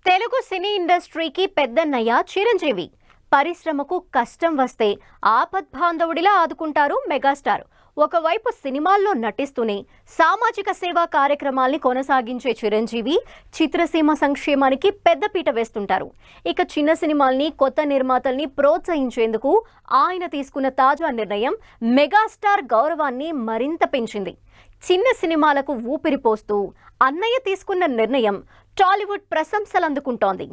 తెలుగు సినీ ఇండస్ట్రీకి పెద్దన్నయ్య చిరంజీవి. పరిశ్రమకు కష్టం వస్తే ఆపద్బాంధవుడిలా ఆదుకుంటారు మెగాస్టార్. ఒకవైపు సినిమాల్లో నటిస్తూనే సామాజిక సేవా కార్యక్రమాల్ని కొనసాగించే చిరంజీవి చిత్రసీమ సంక్షేమానికి పెద్దపీట వేస్తుంటారు. ఇక చిన్న సినిమాల్ని, కొత్త నిర్మాతల్ని ప్రోత్సహించేందుకు ఆయన తీసుకున్న తాజా నిర్ణయం మెగాస్టార్ గౌరవాన్ని మరింత పెంచింది. చిన్న సినిమాలకు ఊపిరి పోస్తూ అన్నయ్య తీసుకున్న నిర్ణయం టాలీవుడ్ ప్రశంసలు అందుకుంటోంది.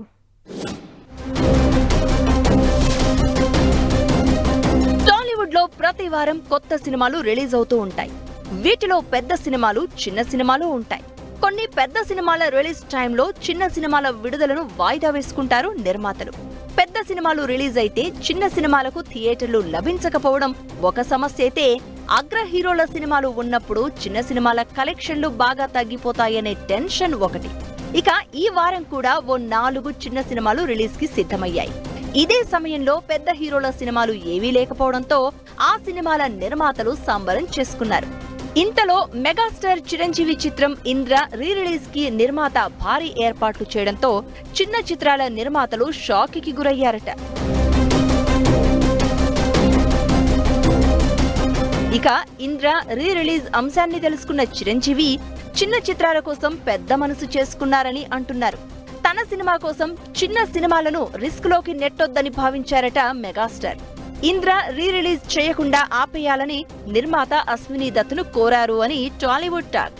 టాలీవుడ్ లో ప్రతి వారం కొత్త సినిమాలు రిలీజ్ అవుతూ ఉంటాయి. వీటిలో పెద్ద సినిమాలు, చిన్న సినిమాలు ఉంటాయి. కొన్ని పెద్ద సినిమాల రిలీజ్ టైంలో చిన్న సినిమాల విడుదలను వాయిదా వేసుకుంటారు నిర్మాతలు. పెద్ద సినిమాలు రిలీజ్ అయితే చిన్న సినిమాలకు థియేటర్లు లభించకపోవడం ఒక సమస్య అయితే, అగ్ర హీరోల సినిమాలు ఉన్నప్పుడు చిన్న సినిమాల కలెక్షన్లు బాగా తగ్గిపోతాయనే టెన్షన్ ఒకటి. ఇక ఈ వారం కూడా ఓ 4 చిన్న సినిమాలు రిలీజ్ కి సిద్ధమయ్యాయి. ఇదే సమయంలో పెద్ద హీరోల సినిమాలు ఏవీ లేకపోవడంతో ఆ సినిమాల నిర్మాతలు సంబరం చేసుకున్నారు. ఇంతలో మెగాస్టార్ చిరంజీవి చిత్రం ఇంద్ర రీ రిలీజ్ కి నిర్మాత భారీ ఏర్పాట్లు చేయడంతో చిన్న చిత్రాల నిర్మాతలు షాక్ కి గురయ్యారట. ఇక ఇంద్ర రీ రిలీజ్ అంశాన్ని తెలుసుకున్న చిరంజీవి చిన్న చిత్రాల కోసం పెద్ద మనసు చేసుకున్నారని అంటున్నారు. తన సినిమా కోసం చిన్న సినిమాలను రిస్క్ లోకి నెట్టొద్దని భావించారట మెగాస్టార్. ఇంద్ర రీ రిలీజ్ చేయకుండా ఆపేయాలని నిర్మాత అశ్విని దత్తును కోరారు అని టాలీవుడ్ టాక్.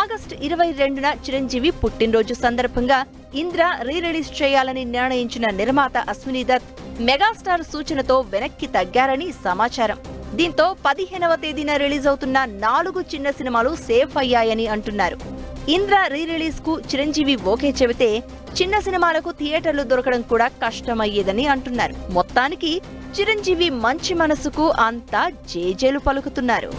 ఆగస్టు 22న చిరంజీవి పుట్టినరోజు సందర్భంగా ఇంద్ర రీ రిలీజ్ చేయాలని నిర్ణయించిన నిర్మాత అశ్విని దత్ మెగాస్టార్ సూచనతో వెనక్కి తగ్గారని సమాచారం. దీంతో 15వ తేదీన రిలీజ్ అవుతున్న 4 చిన్న సినిమాలు సేఫ్ అయ్యాయని అంటున్నారు. ఇంద్ర రీ రిలీజ్ కు చిరంజీవి ఓకే చెబితే చిన్న సినిమాలకు థియేటర్లు దొరకడం కూడా కష్టమయ్యేదని అంటున్నారు. మొత్తానికి చిరంజీవి మంచి మనసుకు అంతా జేజేలు పలుకుతున్నారు.